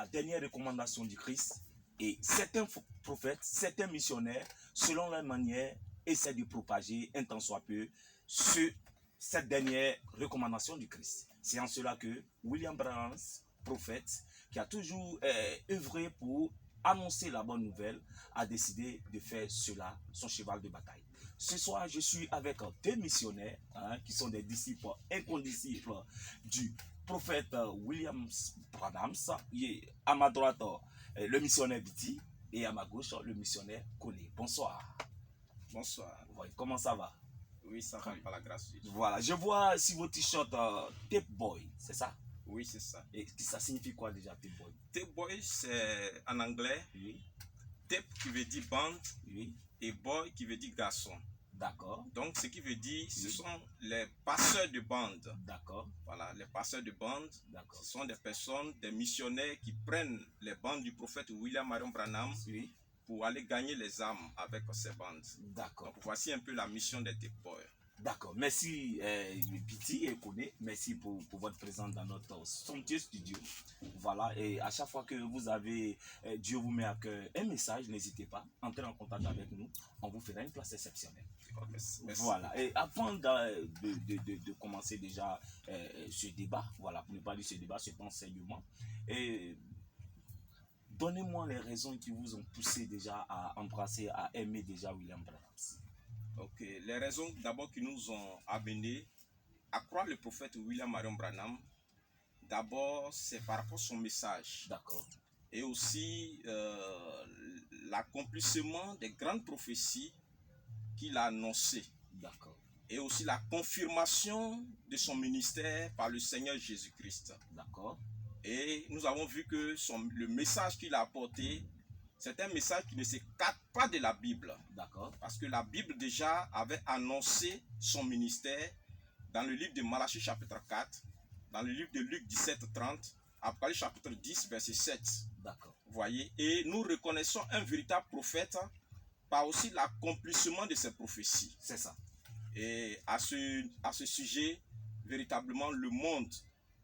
la dernière recommandation du Christ. Et certains prophètes, certains missionnaires, selon leur manière, essaient de propager un tant soit peu cette dernière recommandation du Christ. C'est en cela que William Branham, prophète, qui a toujours œuvré pour annoncer la bonne nouvelle, a décidé de faire cela son cheval de bataille. Ce soir, je suis avec deux missionnaires qui sont des disciples incondisciples du prophète William Branham. À ma droite, le missionnaire Biti, et à ma gauche, le missionnaire Collé. Bonsoir. Bonsoir. Comment ça va? Oui, ça va par la grâce de Dieu. Voilà, je vois sur vos t-shirts Tape Boy, c'est ça? Oui, c'est ça. Et ça signifie quoi déjà, Tape Boy? Tape Boy, c'est en anglais. Oui. Tape qui veut dire bande, Oui. Et boy qui veut dire garçon. D'accord. Donc, ce qui veut dire, ce Oui. sont les passeurs de bande. D'accord. Voilà, les passeurs de bande. D'accord. Ce sont des personnes, des missionnaires qui prennent les bandes du prophète William Marion Branham Oui. pour aller gagner les âmes avec ces bandes. D'accord. Donc, voici un peu la mission des Tape Boys. D'accord. Merci, Biti et Koné. Merci pour votre présence dans notre somptueux studio. Voilà. Et à chaque fois que vous avez, Dieu vous met à cœur un message, n'hésitez pas, entrez en contact avec nous. On vous fera une place exceptionnelle. Oh, merci. Voilà. Et avant de commencer déjà ce débat, voilà, pour ne pas dire ce débat, cet enseignement, donnez-moi les raisons qui vous ont poussé déjà à embrasser, à aimer déjà William Branham. Ok, les raisons d'abord qui nous ont amenés à croire le prophète William Marion Branham, d'abord c'est par rapport à son message. D'accord. Et aussi l'accomplissement des grandes prophéties qu'il a annoncées. D'accord. Et aussi la confirmation de son ministère par le Seigneur Jésus-Christ. D'accord. Et nous avons vu que le message qu'il a apporté, c'est un message qui ne s'écarte pas de la Bible. D'accord. Parce que la Bible déjà avait annoncé son ministère dans le livre de Malachie chapitre 4, dans le livre de Luc 17, 30, Apocalypse chapitre 10, verset 7. D'accord. Vous voyez, et nous reconnaissons un véritable prophète par aussi l'accomplissement de ses prophéties. C'est ça. Et à ce sujet, véritablement, le monde,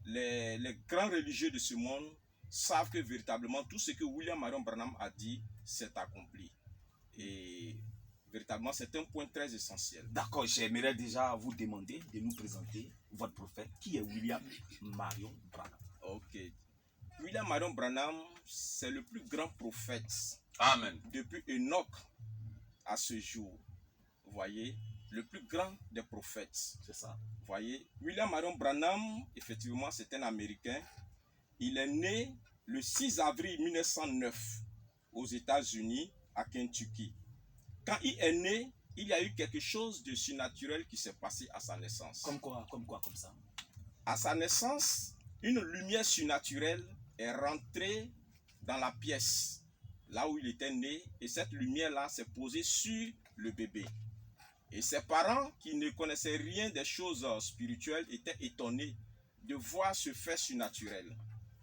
les grands religieux de ce monde savent que véritablement tout ce que William Marion Branham a dit s'est accompli. Et véritablement, c'est un point très essentiel. D'accord, j'aimerais déjà vous demander de nous présenter votre prophète, qui est William Marion Branham. Ok. William Marion Branham, c'est le plus grand prophète. Amen. Depuis Enoch à ce jour. Vous voyez, le plus grand des prophètes. C'est ça. Vous voyez, William Marion Branham, effectivement, c'est un Américain. Il est né le 6 avril 1909 aux États-Unis, à Kentucky. Quand il est né, il y a eu quelque chose de surnaturel qui s'est passé à sa naissance. Comme quoi, comme ça? À sa naissance, une lumière surnaturelle est rentrée dans la pièce, là où il était né, et cette lumière-là s'est posée sur le bébé. Et ses parents, qui ne connaissaient rien des choses spirituelles, étaient étonnés de voir ce fait surnaturel.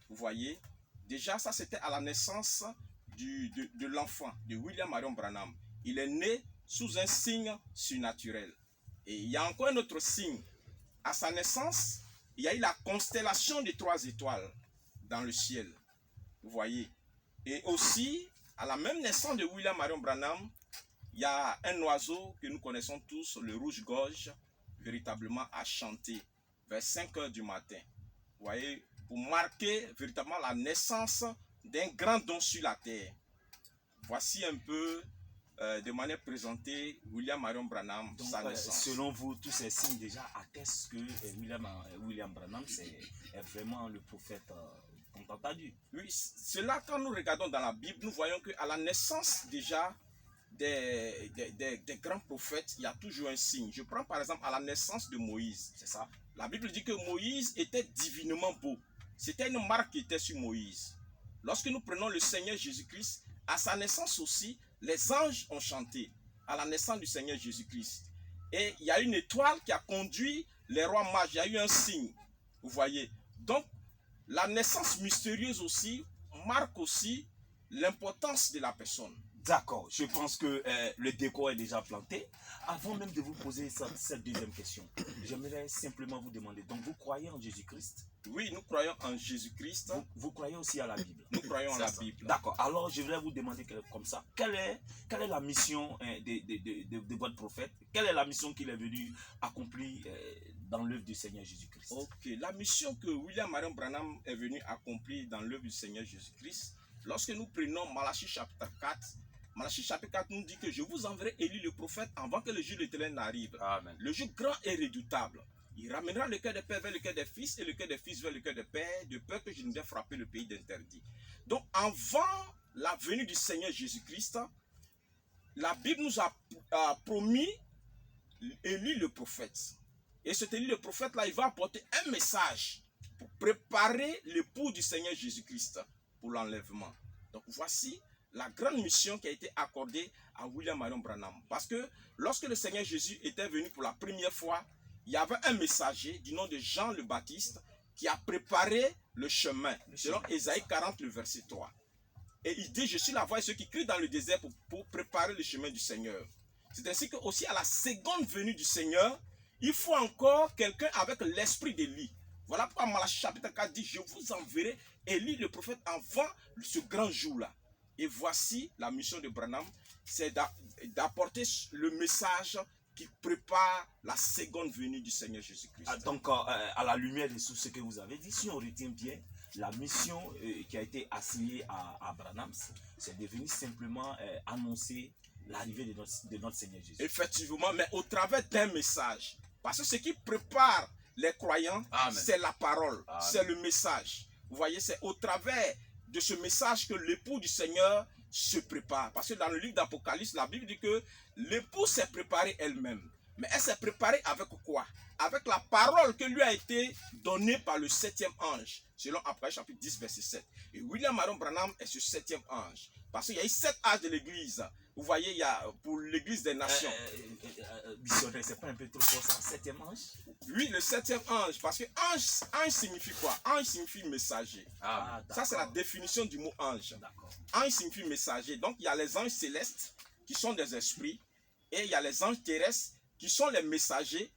Vous voyez, déjà ça c'était à la naissance de l'enfant, de William Marion Branham. Il est né sous un signe surnaturel. Et il y a encore un autre signe. À sa naissance, il y a eu la constellation des 3 étoiles dans le ciel. Vous voyez. Et aussi, à la même naissance de William Marion Branham, il y a un oiseau que nous connaissons tous, le rouge-gorge, véritablement a chanté vers 5 heures du matin. Vous voyez, pour marquer véritablement la naissance d'un grand don sur la terre. Voici un peu, de manière présentée, William Marion Branham, donc, sa naissance. Selon vous, tous ces signes déjà attestent que William Branham est vraiment le prophète qu'on a entendu. Oui, cela, quand nous regardons dans la Bible, nous voyons qu'à la naissance déjà des grands prophètes, il y a toujours un signe. Je prends par exemple à la naissance de Moïse. C'est ça. La Bible dit que Moïse était divinement beau. C'était une marque qui était sur Moïse. Lorsque nous prenons le Seigneur Jésus-Christ, à sa naissance aussi, les anges ont chanté à la naissance du Seigneur Jésus-Christ. Et il y a une étoile qui a conduit les rois mages. Il y a eu un signe. Vous voyez. Donc, la naissance mystérieuse aussi marque aussi l'importance de la personne. D'accord, je pense que le décor est déjà planté. Avant même de vous poser cette deuxième question, j'aimerais simplement vous demander, donc vous croyez en Jésus-Christ? Oui, nous croyons en Jésus-Christ. Vous croyez aussi à la Bible? Nous croyons en C'est la ça. Bible. D'accord, alors je voudrais vous demander comme ça, quelle est la mission de votre prophète? Quelle est la mission qu'il est venu accomplir dans l'œuvre du Seigneur Jésus-Christ? Ok, la mission que William Marion Branham est venu accomplir dans l'œuvre du Seigneur Jésus-Christ, lorsque nous prenons Malachie chapitre 4, Malachie chapitre 4 nous dit que je vous enverrai Élie le prophète avant que le jour de l'Éternel n'arrive. Amen. Le jour grand et redoutable. Il ramènera le cœur des pères vers le cœur des fils et le cœur des fils vers le cœur des pères, de peur que je ne vienne frapper le pays d'interdit. Donc avant la venue du Seigneur Jésus-Christ, la Bible nous a promis Élie le prophète. Et cet Élie le prophète là, il va apporter un message pour préparer l'époux du Seigneur Jésus-Christ pour l'enlèvement. Donc voici la grande mission qui a été accordée à William Marion Branham. Parce que lorsque le Seigneur Jésus était venu pour la première fois, il y avait un messager du nom de Jean le Baptiste qui a préparé le chemin, selon Ésaïe 40, le verset 3. Et il dit, je suis la voix et ceux qui crient dans le désert pour préparer le chemin du Seigneur. C'est ainsi que aussi à la seconde venue du Seigneur, il faut encore quelqu'un avec l'esprit d'Élie. Voilà pourquoi Malachie chapitre 4 dit, je vous enverrai Élie le prophète avant ce grand jour-là. Et voici la mission de Branham, c'est d'apporter le message qui prépare la seconde venue du Seigneur Jésus-Christ. Donc, à la lumière de tout ce que vous avez dit, si on retient bien, la mission qui a été assignée à Branham, c'est de venir simplement annoncer l'arrivée de notre Seigneur Jésus. Effectivement, mais au travers d'un message. Parce que ce qui prépare les croyants, c'est la parole, c'est le message. Vous voyez, c'est au travers de ce message que l'époux du Seigneur se prépare. Parce que dans le livre d'Apocalypse, la Bible dit que l'époux s'est préparée elle-même. Mais elle s'est préparée avec quoi? Avec la parole que lui a été donnée par le 7e ange, selon Apocalypse chapitre 10, verset 7. Et William Marion Branham est ce 7e ange. Parce qu'il y a eu 7 âges de l'église. Vous voyez, il y a pour l'église des nations. Missionnaire, c'est pas un peu trop fort ça, 7e ange? Oui, le 7e ange. Parce que ange signifie quoi? Ange signifie messager. Ça, c'est la définition du mot ange. Ange signifie messager. Donc, il y a les anges célestes qui sont des esprits. Et il y a les anges terrestres qui sont les messagers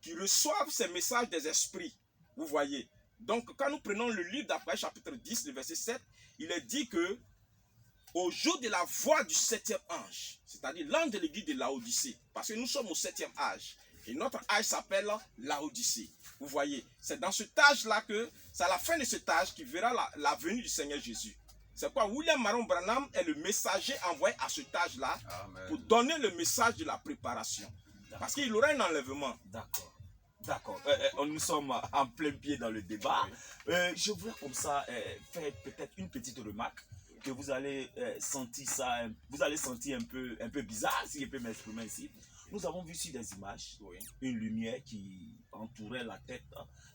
qui reçoivent ces messages des esprits. Vous voyez. Donc, quand nous prenons le livre d'Apocalypse chapitre 10, le verset 7, il est dit que au jour de la voix du 7e ange, c'est-à-dire l'ange de l'église de Laodicée, parce que nous sommes au 7e âge, et notre âge s'appelle Laodicée. Vous voyez, c'est dans cet âge-là que, c'est à la fin de cet âge qui verra la venue du Seigneur Jésus. C'est quoi? William Marion Branham est le messager envoyé à cet âge-là pour donner le message de la préparation. Parce qu'il aura un enlèvement. D'accord. D'accord. Nous sommes en plein pied dans le débat. Je voudrais comme ça faire peut-être une petite remarque que vous allez sentir ça, vous allez sentir un peu bizarre, si je peux m'exprimer ici. Nous avons vu sur des images une lumière qui entourait la tête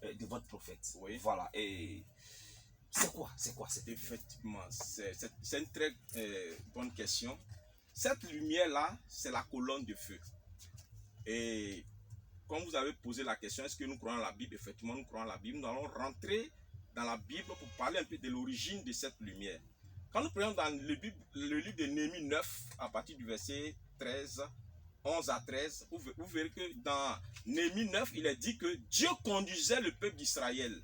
de votre prophète. Voilà. Et c'est quoi cette lumière? Effectivement, c'est une très bonne question. Cette lumière-là, c'est la colonne de feu. Et comme vous avez posé la question, est-ce que nous croyons à la Bible? Effectivement, nous croyons à la Bible. Nous allons rentrer dans la Bible pour parler un peu de l'origine de cette lumière. Quand nous prenons dans le livre de Néhémie 9, à partir du verset 13, 11 à 13, vous verrez que dans Néhémie 9, il est dit que Dieu conduisait le peuple d'Israël.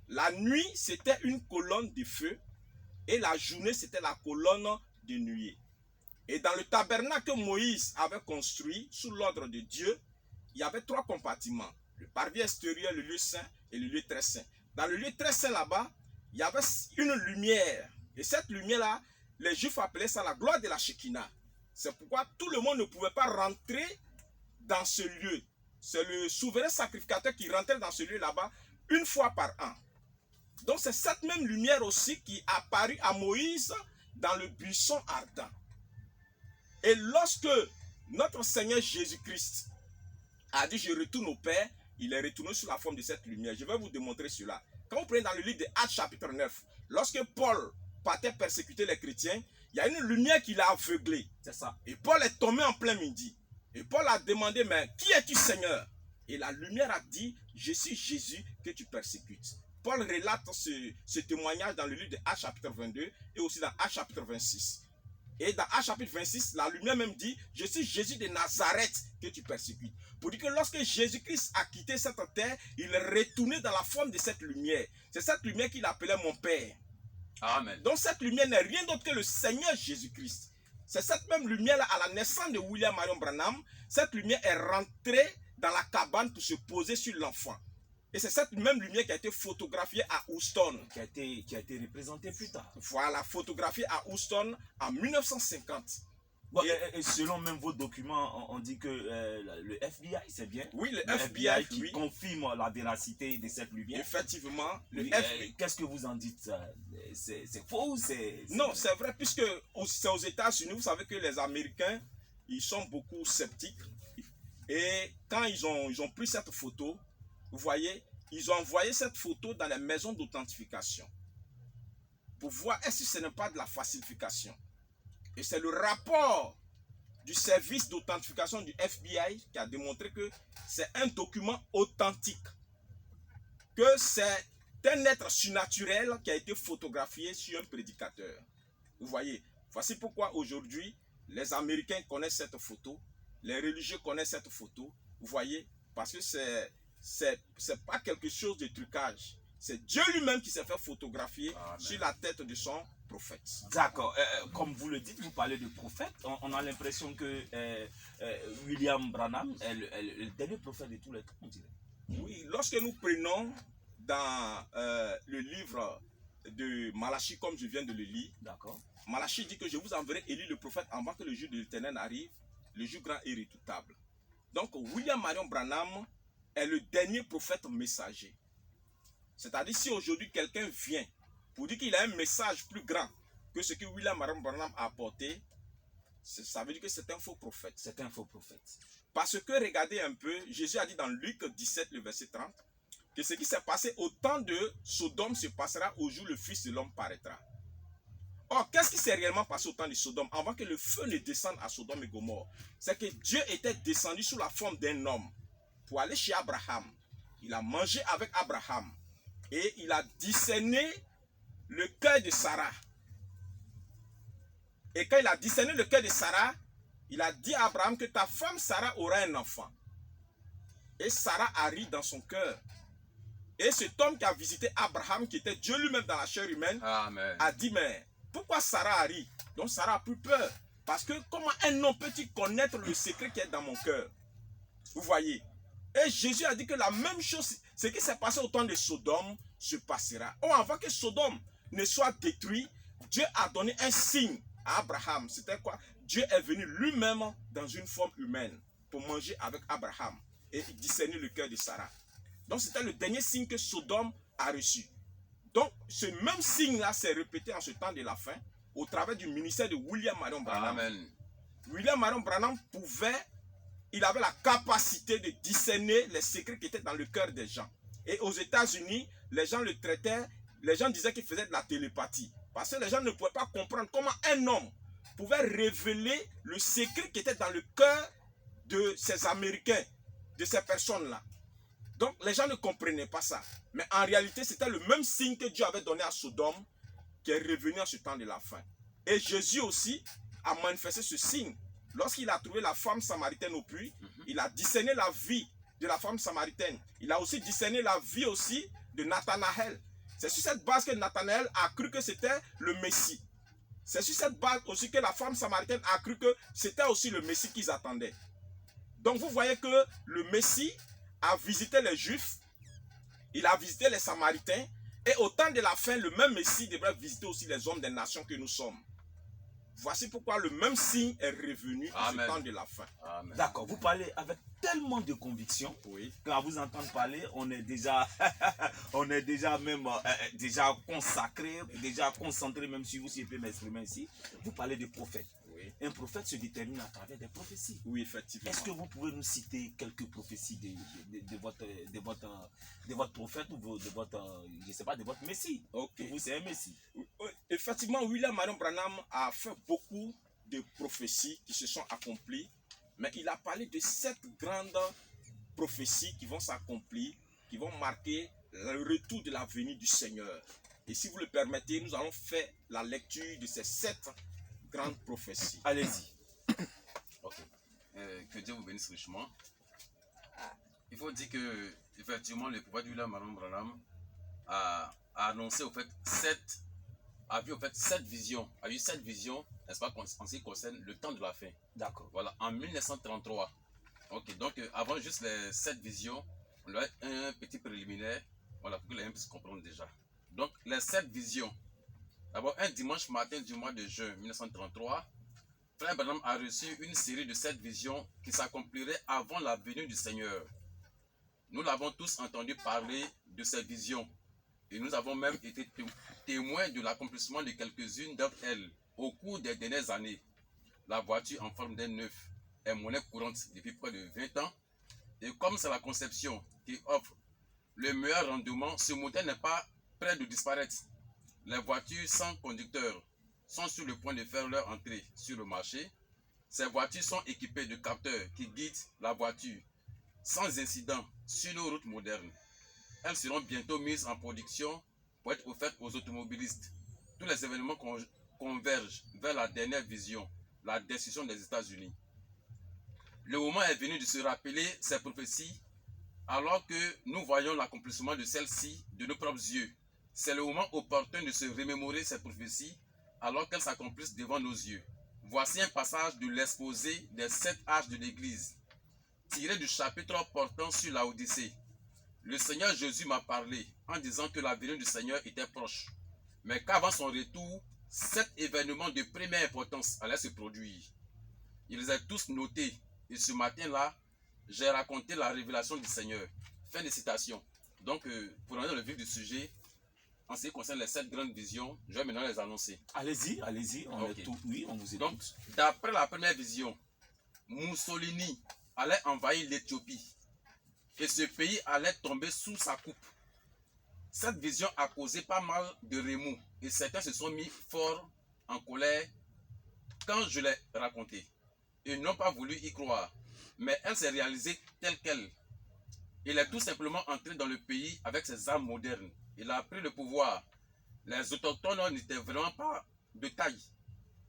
La nuit, c'était une colonne de feu et la journée, c'était la colonne de nuée. Et dans le tabernacle que Moïse avait construit sous l'ordre de Dieu, il y avait 3 compartiments. Le parvis extérieur, le lieu saint et le lieu très saint. Dans le lieu très saint là-bas, il y avait une lumière. Et cette lumière-là, les Juifs appelaient ça la gloire de la Shekinah. C'est pourquoi tout le monde ne pouvait pas rentrer dans ce lieu. C'est le souverain sacrificateur qui rentrait dans ce lieu là-bas une fois par an. Donc c'est cette même lumière aussi qui apparut à Moïse dans le buisson ardent. Et lorsque notre Seigneur Jésus-Christ a dit je retourne au Père, il est retourné sous la forme de cette lumière. Je vais vous démontrer cela. Quand vous prenez dans le livre de Actes chapitre 9, lorsque Paul partait persécuter les chrétiens, il y a une lumière qui l'a aveuglé. C'est ça. Et Paul est tombé en plein midi. Et Paul a demandé, mais qui es-tu Seigneur? Et la lumière a dit, je suis Jésus que tu persécutes. Paul relate ce témoignage dans le livre de Actes chapitre 22 et aussi dans Actes chapitre 26. Et dans Actes chapitre 26, la lumière même dit, je suis Jésus de Nazareth que tu persécutes. Pour dire que lorsque Jésus-Christ a quitté cette terre, il est retourné dans la forme de cette lumière. C'est cette lumière qu'il appelait mon Père. Amen. Donc cette lumière n'est rien d'autre que le Seigneur Jésus-Christ. C'est cette même lumière-là, à la naissance de William Marion Branham, cette lumière est rentrée dans la cabane pour se poser sur l'enfant. Et c'est cette même lumière qui a été photographiée à Houston. Qui a été représentée plus tard. Voilà, photographiée à Houston en 1950. Bon, et selon même vos documents, on dit que le FBI, c'est bien? Oui, le FBI qui confirme la véracité de cette lumière. Effectivement, le Oui, FBI. qu'est-ce que vous en dites? C'est faux ou c'est... Non, c'est vrai, puisque c'est aux États-Unis, vous savez que les Américains, ils sont beaucoup sceptiques. Et quand ils ont pris cette photo, vous voyez, ils ont envoyé cette photo dans les maisons d'authentification pour voir est-ce que ce n'est pas de la falsification. Et c'est le rapport du service d'authentification du FBI qui a démontré que c'est un document authentique, que c'est un être surnaturel qui a été photographié sur un prédicateur. Vous voyez, voici pourquoi aujourd'hui les Américains connaissent cette photo, les religieux connaissent cette photo. Vous voyez, parce que c'est pas quelque chose de trucage. C'est Dieu lui-même qui s'est fait photographier sur la tête de son prophète. D'accord. Comme vous le dites, vous parlez de prophète. On a l'impression que William Branham est le dernier prophète de tous les temps, on dirait. Oui, lorsque nous prenons dans le livre de Malachie, comme je viens de le lire, d'accord. Malachie dit que je vous enverrai Élie le prophète avant que le jour de l'Éternel n'arrive, le jour grand et redoutable. Donc William Marion Branham est le dernier prophète messager. C'est-à-dire si aujourd'hui quelqu'un vient pour dire qu'il a un message plus grand que ce que William Marion Branham a apporté, ça veut dire que c'est un faux prophète. C'est un faux prophète. Parce que regardez un peu, Jésus a dit dans Luc 17, le verset 30, que ce qui s'est passé au temps de Sodome se passera au jour où le Fils de l'homme paraîtra. Or, qu'est-ce qui s'est réellement passé au temps de Sodome avant que le feu ne descende à Sodome et Gomorrhe? C'est que Dieu était descendu sous la forme d'un homme pour aller chez Abraham. Il a mangé avec Abraham et il a discerné le cœur de Sarah. Et quand il a discerné le cœur de Sarah, il a dit à Abraham que ta femme Sarah aura un enfant. Et Sarah a ri dans son cœur. Et cet homme qui a visité Abraham, qui était Dieu lui-même dans la chair humaine, Amen. a dit, mais pourquoi Sarah a ri? Donc Sarah a plus peur. Parce que comment un homme peut-il connaître le secret qui est dans mon cœur? Vous voyez? Et Jésus a dit que la même chose, ce qui s'est passé au temps de Sodome, se passera. Or, avant que Sodome ne soit détruit, Dieu a donné un signe à Abraham. C'était quoi? Dieu est venu lui-même dans une forme humaine pour manger avec Abraham et discerner le cœur de Sarah. Donc c'était le dernier signe que Sodome a reçu. Donc ce même signe-là s'est répété en ce temps de la fin au travers du ministère de William Marion Branham. Amen. William Marion Branham il avait la capacité de discerner les secrets qui étaient dans le cœur des gens. Et aux États-Unis, les gens le traitaient, les gens disaient qu'il faisait de la télépathie. Parce que les gens ne pouvaient pas comprendre comment un homme pouvait révéler le secret qui était dans le cœur de ces Américains, de ces personnes-là. Donc les gens ne comprenaient pas ça. Mais en réalité, c'était le même signe que Dieu avait donné à Sodome qui est revenu en ce temps de la fin. Et Jésus aussi a manifesté ce signe. Lorsqu'il a trouvé la femme samaritaine au puits, il a discerné la vie de la femme samaritaine. Il a aussi discerné la vie aussi de Nathanaël. C'est sur cette base que Nathanaël a cru que c'était le Messie. C'est sur cette base aussi que la femme samaritaine a cru que c'était aussi le Messie qu'ils attendaient. Donc vous voyez que le Messie a visité les Juifs, il a visité les Samaritains, et au temps de la fin, le même Messie devrait visiter aussi les hommes des nations que nous sommes. Voici pourquoi le même signe est revenu en ce temps de la fin. D'accord, vous parlez avec tellement de conviction. Oui. Quand vous entendre parler, on est déjà, déjà consacré, déjà concentré, même si vous, si je peux m'exprimer ici. Vous parlez de prophète. Oui. Un prophète se détermine à travers des prophéties. Oui, effectivement. Est-ce que vous pouvez nous citer quelques prophéties de votre prophète ou de votre, je sais pas, de votre Messie? Ok. Vous, c'est un Messie. Effectivement, William Marion Branham a fait beaucoup de prophéties qui se sont accomplies, mais il a parlé de 7 grandes prophéties qui vont s'accomplir, qui vont marquer le retour de la venue du Seigneur. Et si vous le permettez, nous allons faire la lecture de ces 7 grande prophétie. Allez-y. Ok. Que Dieu vous bénisse richement. Il faut dire que, effectivement, le prophète William Marion Branham a annoncé, au fait, a vu, au fait, sept visions, n'est-ce pas, en ce qui concerne le temps de la fin. D'accord. Voilà, en 1933. Ok, donc, avant juste les 7 visions, on a un petit préliminaire, voilà, pour que les gens puissent comprendre déjà. Donc, les 7 visions. D'abord, un dimanche matin du mois de juin 1933, Frère Branham a reçu une série de 7 visions qui s'accompliraient avant la venue du Seigneur. Nous l'avons tous entendu parler de ces visions et nous avons même été témoins de l'accomplissement de quelques-unes d'entre elles au cours des dernières années. La voiture en forme d'un œuf est monnaie courante depuis près de 20 ans et comme c'est la conception qui offre le meilleur rendement, ce modèle n'est pas près de disparaître. Les voitures sans conducteur sont sur le point de faire leur entrée sur le marché. Ces voitures sont équipées de capteurs qui guident la voiture sans incident sur nos routes modernes. Elles seront bientôt mises en production pour être offertes aux automobilistes. Tous les événements convergent vers la dernière vision, la destruction des États-Unis. Le moment est venu de se rappeler ces prophéties alors que nous voyons l'accomplissement de celles-ci de nos propres yeux. C'est le moment opportun de se remémorer ces prophéties alors qu'elles s'accomplissent devant nos yeux. Voici un passage de l'exposé des 7 âges de l'Église, tiré du chapitre portant sur la Odyssée. Le Seigneur Jésus m'a parlé en disant que la venue du Seigneur était proche, mais qu'avant son retour, 7 événements de première importance allaient se produire. Ils étaient tous notés et ce matin-là, j'ai raconté la révélation du Seigneur. Fin de citation. Donc, pour entrer dans le vif du sujet, en ce qui concerne les 7 grandes visions, je vais maintenant les annoncer. Allez-y, allez-y. On est tout, oui, on vous écoute. Donc, d'après la première vision, Mussolini allait envahir l'Éthiopie et ce pays allait tomber sous sa coupe. Cette vision a causé pas mal de remous et certains se sont mis fort en colère quand je l'ai raconté. Ils n'ont pas voulu y croire, mais elle s'est réalisée telle qu'elle. Il est tout simplement entré dans le pays avec ses armes modernes. Il a pris le pouvoir. Les autochtones n'étaient vraiment pas de taille.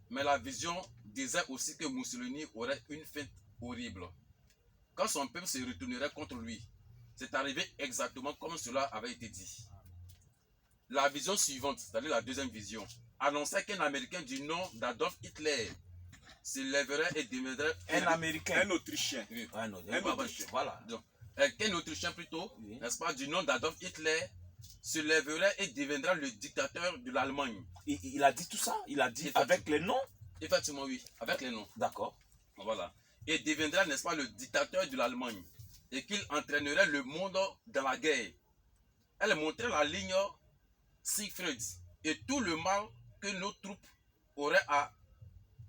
Mais la vision disait aussi que Mussolini aurait une fin horrible. Quand son peuple se retournerait contre lui, c'est arrivé exactement comme cela avait été dit. La vision suivante, c'est-à-dire la deuxième vision, annonçait qu'un Américain du nom d'Adolf Hitler se lèverait et deviendrait Un Américain. Un Autrichien. Oui. Ah, non, Un Autrichien. Voilà. Donc, qu'un Autrichien plutôt, Oui. n'est-ce pas, du nom d'Adolf Hitler, se lèverait et deviendra le dictateur de l'Allemagne. Il a dit tout ça? Il a dit Effectivement. avec les noms? Effectivement, oui, avec les noms. D'accord. Voilà. Et deviendra, n'est-ce pas, le dictateur de l'Allemagne. Et qu'il entraînerait le monde dans la guerre. Elle montrait la ligne Siegfried et tout le mal que nos troupes auraient à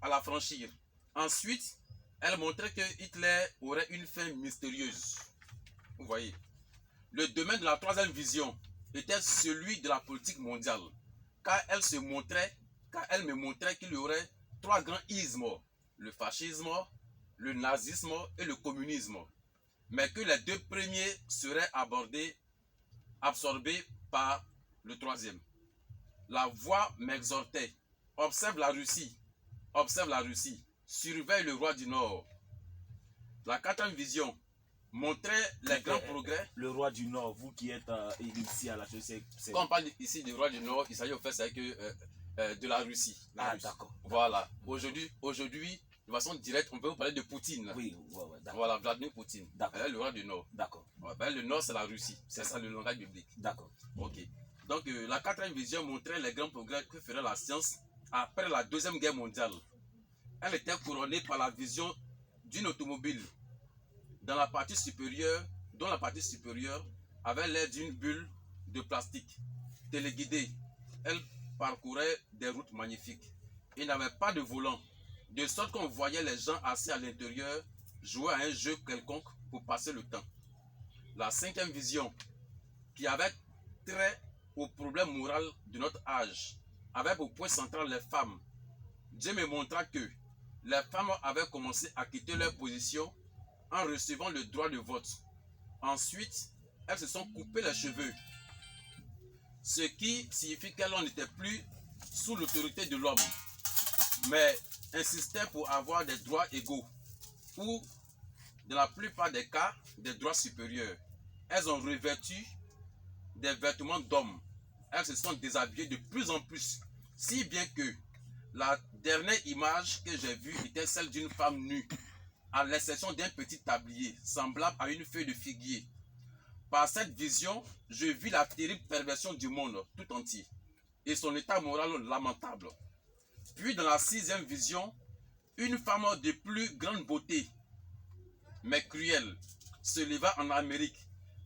la franchir. Ensuite, elle montrait que Hitler aurait une fin mystérieuse. Vous voyez. Le domaine de la troisième vision était celui de la politique mondiale. Car elle me montrait qu'il y aurait 3 grands ismes, le fascisme, le nazisme et le communisme. Mais que les 2 premiers seraient absorbés par le troisième. La voix m'exhortait. Observe la Russie, surveille le roi du Nord. La 4e vision montrait les grands progrès. Le roi du Nord, vous qui êtes ici à la chaussée. Quand on parle ici du roi du Nord, il s'agit au fait de la Russie. D'accord. Voilà. Aujourd'hui, de façon directe, on peut vous parler de Poutine. Oui, d'accord. Voilà, Vladimir Poutine. D'accord. Le roi du Nord. D'accord. Le Nord, c'est la Russie. C'est ça le langage biblique. D'accord. Ok. Donc, la 4e vision montrait les grands progrès que ferait la science après la 2e guerre mondiale. Elle était couronnée par la vision d'une automobile dont la partie supérieure avait l'air d'une bulle de plastique. Téléguidée, elle parcourait des routes magnifiques. Il n'avait pas de volant, de sorte qu'on voyait les gens assis à l'intérieur jouer à un jeu quelconque pour passer le temps. La 5e vision, qui avait trait au problème moral de notre âge, avait pour point central les femmes. Dieu me montra que les femmes avaient commencé à quitter leur position en recevant le droit de vote. Ensuite, elles se sont coupées les cheveux, ce qui signifie qu'elles n'étaient plus sous l'autorité de l'homme. mais insistaient pour avoir des droits égaux ou, dans la plupart des cas, des droits supérieurs. Elles ont revêtu des vêtements d'hommes. Elles se sont déshabillées de plus en plus, si bien que la dernière image que j'ai vue était celle d'une femme nue, à l'exception d'un petit tablier semblable à une feuille de figuier. Par cette vision, je vis la terrible perversion du monde tout entier et son état moral lamentable. Puis dans la sixième vision, une femme de plus grande beauté, mais cruelle, se leva en Amérique.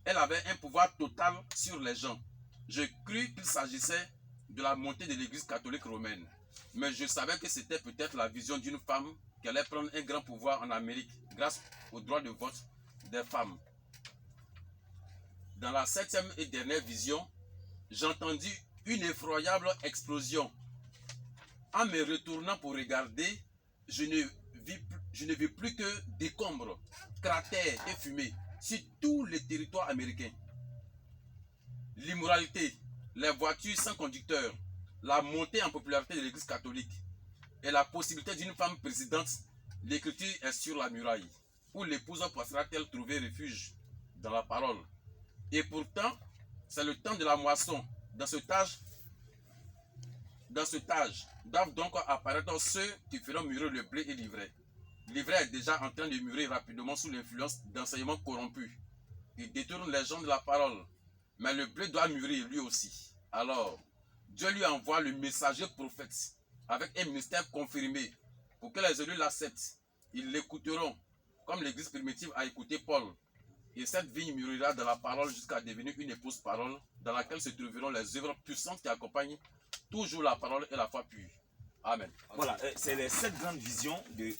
Elle avait un pouvoir total sur les gens. Je crus qu'il s'agissait de la montée de l'église catholique romaine. Mais je savais que c'était peut-être la vision d'une femme qui allait prendre un grand pouvoir en Amérique grâce au droit de vote des femmes. Dans la septième et dernière vision, j'entendis une effroyable explosion. En me retournant pour regarder, je ne vis plus que décombres, cratères et fumée sur tout le territoire américain. L'immoralité, les voitures sans conducteur, la montée en popularité de l'église catholique et la possibilité d'une femme présidente, l'écriture est sur la muraille. Où l'épouse pourra-t-elle trouver refuge dans la parole? Et pourtant, c'est le temps de la moisson. Dans ce âge, doivent donc apparaître ceux qui feront mûrir le blé et l'ivraie. L'ivraie est déjà en train de mûrir rapidement sous l'influence d'enseignements corrompus. Il détourne les gens de la parole. Mais le blé doit mûrir lui aussi. Alors, Dieu lui envoie le messager prophète avec un mystère confirmé pour que les élus l'acceptent. Ils l'écouteront comme l'église primitive a écouté Paul. Et cette vigne mûrira dans la parole jusqu'à devenir une épouse parole dans laquelle se trouveront les œuvres puissantes qui accompagnent toujours la parole et la foi pure. Amen. Voilà, c'est les 7 grandes visions de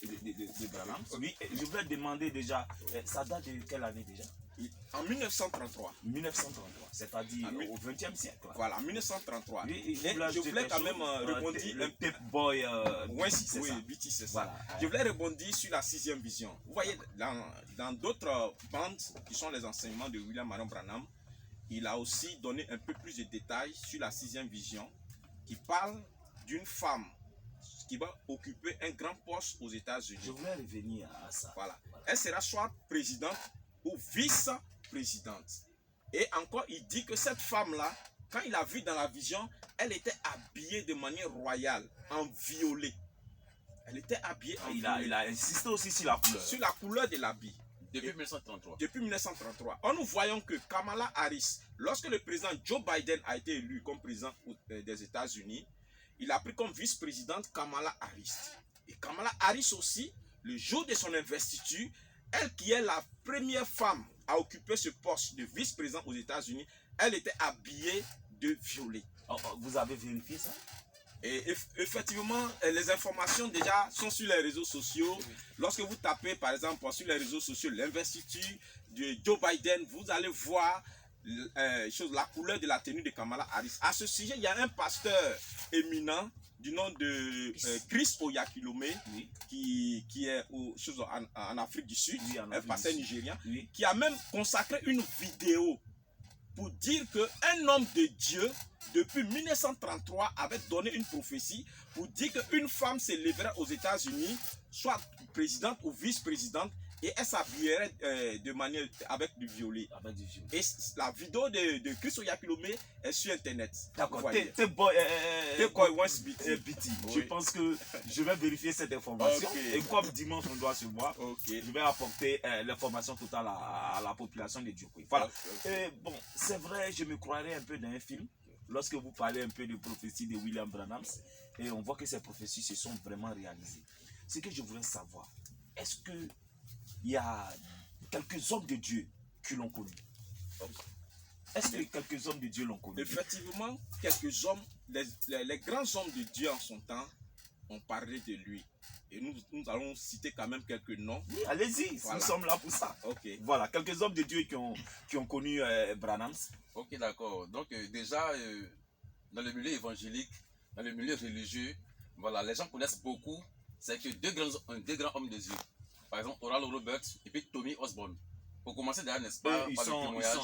Branham. Oui, je voulais demander déjà, ça date de quelle année déjà? En 1933. 1933, c'est-à-dire au 20e siècle. Voilà, 1933. Oui, je voulais quand même rebondir un Tape Boy. Oui, c'est ça. BT, c'est ça. Voilà. Je voulais rebondir sur la sixième vision. Vous voyez, dans d'autres bandes qui sont les enseignements de William Marion Branham, il a aussi donné un peu plus de détails sur la sixième vision qui parle d'une femme qui va occuper un grand poste aux États-Unis. Je voulais revenir à ça. Voilà. Elle sera soit présidente ou vice-présidente. Et encore, il dit que cette femme-là, quand il a vu dans la vision, elle était habillée de manière royale, en violet. Elle était habillée en violet. Il a insisté aussi sur la couleur. Sur la couleur de l'habit. Depuis 1933. Depuis 1933. Or, nous voyons que Kamala Harris, lorsque le président Joe Biden a été élu comme président des États-Unis, il a pris comme vice-présidente Kamala Harris. Et Kamala Harris aussi, le jour de son investiture, elle qui est la première femme à occuper ce poste de vice-président aux États-Unis, elle était habillée de violet. Vous avez vérifié ça? Et effectivement, les informations déjà sont sur les réseaux sociaux. Lorsque vous tapez par exemple sur les réseaux sociaux l'investiture de Joe Biden, vous allez voir la couleur de la tenue de Kamala Harris. À ce sujet, il y a un pasteur éminent du nom de Chris Oyakhilome, oui, qui est en Afrique du Sud, oui, un pasteur nigérien, oui, qui a même consacré une vidéo pour dire qu'un homme de Dieu, depuis 1933, avait donné une prophétie pour dire qu'une femme s'élèverait aux États-Unis, soit présidente ou vice-présidente, et elle s'habillerait de manière avec du violet. Et la vidéo de Chris Oyakhilome est sur Internet. D'accord. Je pense que je vais vérifier cette information. Okay. Et comme dimanche on doit se voir, okay, je vais apporter l'information totale à la population de Dieu. Voilà. Okay. Bon, c'est vrai, je me croirais un peu dans un film lorsque vous parlez un peu de prophéties de William Branham, et on voit que ces prophéties se sont vraiment réalisées. Ce que je voudrais savoir, est-ce que il y a quelques hommes de Dieu qui l'ont connu? Est-ce que quelques hommes de Dieu l'ont connu? Effectivement, quelques hommes, les grands hommes de Dieu en son temps ont parlé de lui. Et nous allons citer quand même quelques noms. Oui, allez-y, voilà. Nous sommes là pour ça. Okay. Voilà, quelques hommes de Dieu qui ont connu Branham. Ok, d'accord. Donc déjà, dans le milieu évangélique, dans le milieu religieux, voilà, les gens connaissent beaucoup. C'est que deux grands hommes de Dieu. Par exemple, Oral Roberts et puis Tommy Osborne. Pour commencer d'ailleurs, n'est-ce pas, par le témoignage.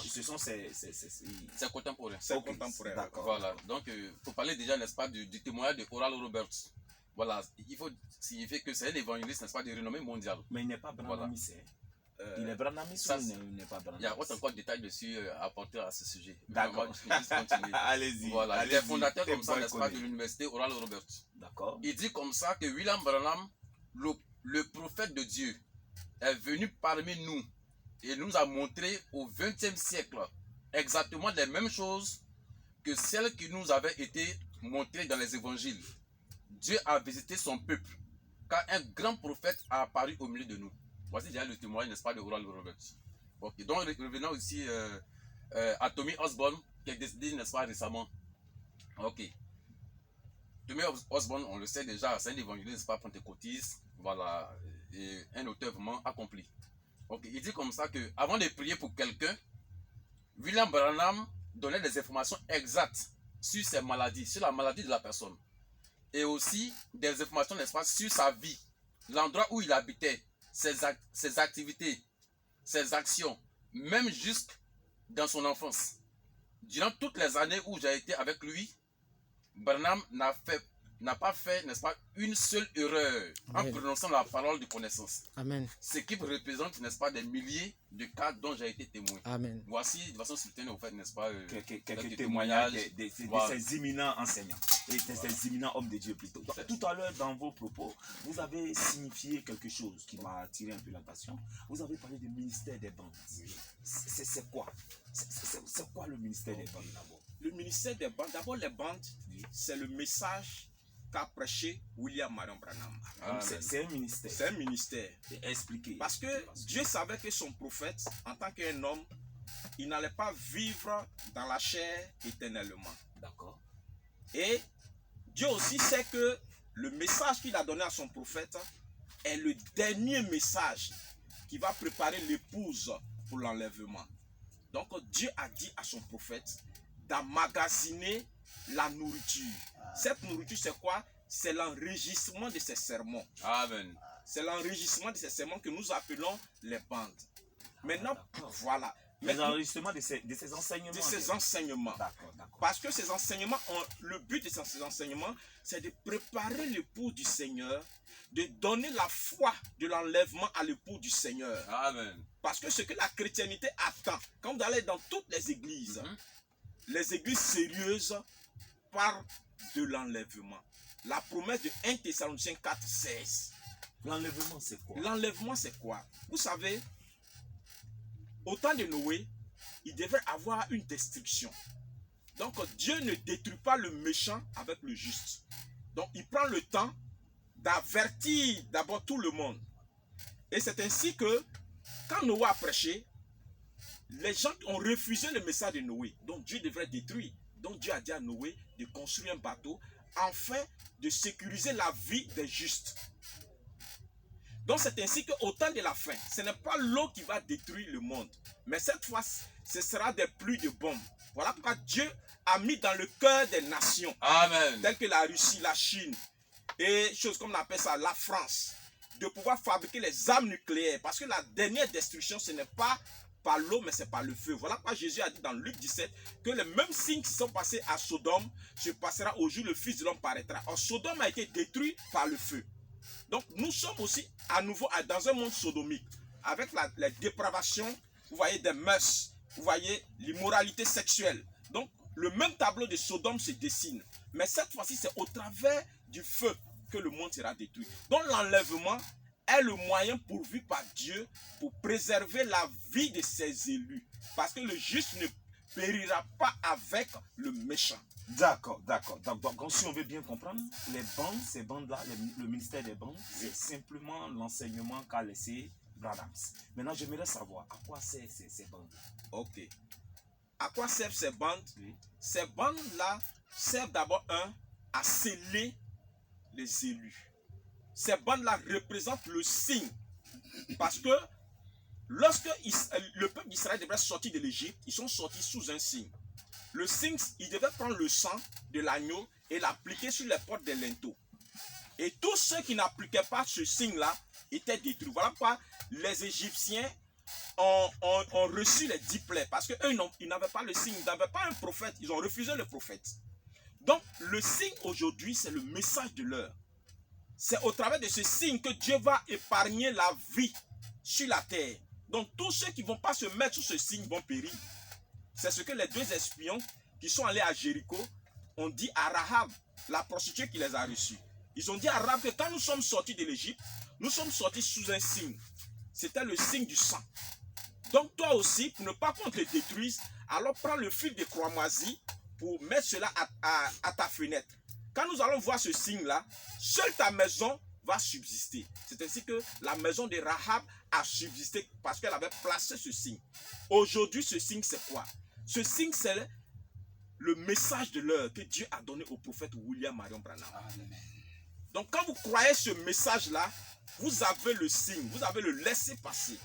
C'est contemporain. C'est contemporain. D'accord. Voilà. Donc, pour parler déjà, n'est-ce pas, du témoignage de Oral Roberts. voilà, il faut signifier que c'est un évangéliste, n'est-ce pas, de renommée mondiale. Mais il n'est pas branamiste. Il est branamiste ça, ou il n'est pas Il y a branamiste? autre encore de détails dessus à apporter à ce sujet. D'accord. Allez-y. Voilà, il est fondateur comme ça, n'est-ce pas, de connu. l'université Oral Roberts. D'accord. Il dit comme ça que William Branham, le prophète de Dieu, est venu parmi nous et nous a montré au XXe siècle exactement les mêmes choses que celles qui nous avaient été montrées dans les évangiles. Dieu a visité son peuple, car un grand prophète a apparu au milieu de nous. Voici déjà le témoignage, n'est-ce pas, de Oral Roberts. Ok, donc revenons aussi à Tommy Osborne, qui est décédé, n'est-ce pas, récemment. Ok. Tommy Osborne, on le sait déjà, c'est un évangéliste, n'est-ce pas, pentecôtiste, voilà, et un auteur vraiment accompli. Ok, il dit comme ça que avant de prier pour quelqu'un, William Branham donnait des informations exactes sur ses maladies, sur la maladie de la personne. Et aussi des informations, n'est-ce pas, sur sa vie, l'endroit où il habitait, ses activités, ses actions, même jusque dans son enfance. Durant toutes les années où j'ai été avec lui, Branham n'a pas fait, n'est-ce pas, une seule erreur en prononçant la parole de connaissance. Amen. Ce qui représente, n'est-ce pas, des milliers de cas dont j'ai été témoin. Amen. Voici de façon soutenue, en fait, n'est-ce pas, quelques témoignages de ces éminents enseignants et de ces éminents hommes de Dieu plutôt. Donc, tout à l'heure, dans vos propos, vous avez signifié quelque chose qui m'a attiré un peu l'attention. Vous avez parlé du ministère des bandes. C'est quoi? C'est quoi le ministère des bandes d'abord? Le ministère des bandes, d'abord les bandes, c'est le message qu'a prêché William Marion Branham. C'est un ministère. C'est un ministère. Expliquez. Parce que Dieu savait que son prophète, en tant qu'un homme, il n'allait pas vivre dans la chair éternellement. D'accord. Et Dieu aussi sait que le message qu'il a donné à son prophète est le dernier message qui va préparer l'épouse pour l'enlèvement. Donc Dieu a dit à son prophète d'emmagasiner la nourriture. Cette nourriture, c'est quoi? C'est l'enregistrement de ces sermons. Amen. C'est l'enregistrement de ces sermons que nous appelons les bandes. Maintenant, voilà. L'enregistrement de ces enseignements. De ces enseignements. D'accord. Parce que ces enseignements, le but de ces enseignements, c'est de préparer l'époux du Seigneur, de donner la foi de l'enlèvement à l'époux du Seigneur. Amen. Parce que ce que la chrétienté attend, quand vous allez dans toutes les églises sérieuses parlent de l'enlèvement. La promesse de 1 Thessaloniciens 4,16. L'enlèvement, c'est quoi? L'enlèvement, c'est quoi? Vous savez, au temps de Noé, il devait avoir une destruction. Donc Dieu ne détruit pas le méchant avec le juste. Donc il prend le temps d'avertir d'abord tout le monde. Et c'est ainsi que quand Noé a prêché, les gens ont refusé le message de Noé. Donc Dieu devrait détruire. Donc Dieu a dit à Noé de construire un bateau afin de sécuriser la vie des justes. Donc c'est ainsi qu'au temps de la fin, ce n'est pas l'eau qui va détruire le monde. Mais cette fois, ce sera des pluies de bombes. Voilà pourquoi Dieu a mis dans le cœur des nations, Amen, telles que la Russie, la Chine, et choses comme on appelle ça, la France, de pouvoir fabriquer les armes nucléaires. Parce que la dernière destruction, ce n'est pas par l'eau, mais c'est par le feu. Voilà pourquoi Jésus a dit dans Luc 17 que les mêmes signes qui sont passés à Sodome se passera au jour où le Fils de l'homme paraîtra. Or, Sodome a été détruit par le feu. Donc, nous sommes aussi à nouveau dans un monde sodomique, avec la dépravation, vous voyez, des mœurs, vous voyez, l'immoralité sexuelle. Donc, le même tableau de Sodome se dessine. Mais cette fois-ci, c'est au travers du feu que le monde sera détruit. Donc, l'enlèvement est le moyen pourvu par Dieu pour préserver la vie de ses élus. Parce que le juste ne périra pas avec le méchant. D'accord. Donc, si on veut bien comprendre, les bandes, ces bandes-là, le ministère des bandes, c'est simplement l'enseignement qu'a laissé Branham. Maintenant, j'aimerais savoir à quoi servent ces bandes-là. Ok. À quoi servent ces bandes? Oui. Ces bandes-là servent d'abord, à sceller les élus. Ces bandes-là représentent le signe. Parce que lorsque le peuple d'Israël devait sortir de l'Égypte, ils sont sortis sous un signe. Le signe, ils devaient prendre le sang de l'agneau et l'appliquer sur les portes des linteaux. Et tous ceux qui n'appliquaient pas ce signe-là étaient détruits. Voilà pourquoi les Égyptiens ont reçu les 10 plaies. Parce qu'eux, ils n'avaient pas le signe, ils n'avaient pas un prophète. Ils ont refusé le prophète. Donc, le signe aujourd'hui, c'est le message de l'heure. c'est au travers de ce signe que Dieu va épargner la vie sur la terre. Donc tous ceux qui ne vont pas se mettre sous ce signe vont périr. C'est ce que les 2 espions qui sont allés à Jéricho ont dit à Rahab, la prostituée qui les a reçus. Ils ont dit à Rahab que quand nous sommes sortis de l'Égypte, nous sommes sortis sous un signe. C'était le signe du sang. Donc toi aussi, pour ne pas qu'on te détruise, alors prends le fil de cramoisi pour mettre cela à ta fenêtre. Quand nous allons voir ce signe-là, seule ta maison va subsister. C'est ainsi que la maison de Rahab a subsisté parce qu'elle avait placé ce signe. Aujourd'hui, ce signe, c'est quoi? Ce signe, c'est le message de l'heure que Dieu a donné au prophète William Marion Branham. Amen. Donc quand vous croyez ce message-là, vous avez le signe, vous avez le laisser-passer.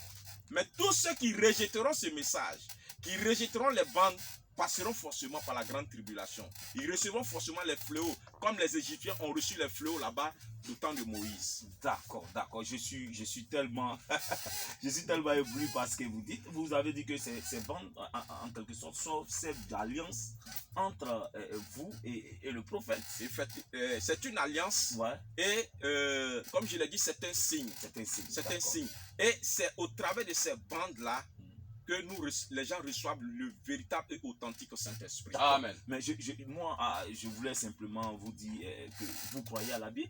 Mais tous ceux qui rejetteront ce message, qui rejetteront les bandes, passeront forcément par la grande tribulation. Ils recevront forcément les fléaux, comme les Égyptiens ont reçu les fléaux là-bas du temps de Moïse. D'accord, d'accord. Je suis tellement, je suis tellement ébloui par ce que vous dites. Vous avez dit que ces bandes, en quelque sorte, sont celles d'alliance entre vous et le prophète. C'est une alliance. Ouais. Et comme je l'ai dit, c'est un signe. C'est un signe. C'est un signe. Et c'est au travers de ces bandes-là que les gens reçoivent le véritable et authentique Saint-Esprit. Amen. Mais moi, je voulais simplement vous dire que vous croyez à la Bible.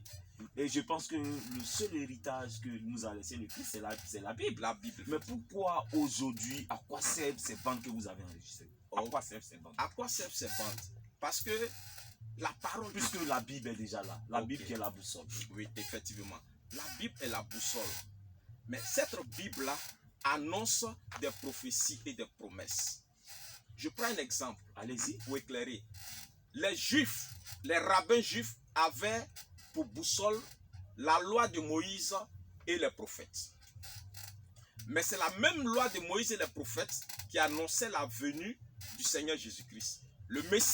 Et je pense que le seul héritage que nous a laissé le Christ, c'est la Bible. La Bible. Mais pourquoi aujourd'hui, à quoi servent ces bandes que vous avez enregistrées? À quoi servent ces bandes? À quoi servent ces bandes? Parce que la parole... Puisque la Bible est déjà là. La Bible qui est la boussole. Oui, effectivement. La Bible est la boussole. Mais cette Bible-là annonce des prophéties et des promesses. Je prends un exemple. Allez-y. Pour éclairer. Les Juifs, les rabbins juifs avaient pour boussole la loi de Moïse et les prophètes. Mais c'est la même loi de Moïse et les prophètes qui annonçait la venue du Seigneur Jésus-Christ. Le Messie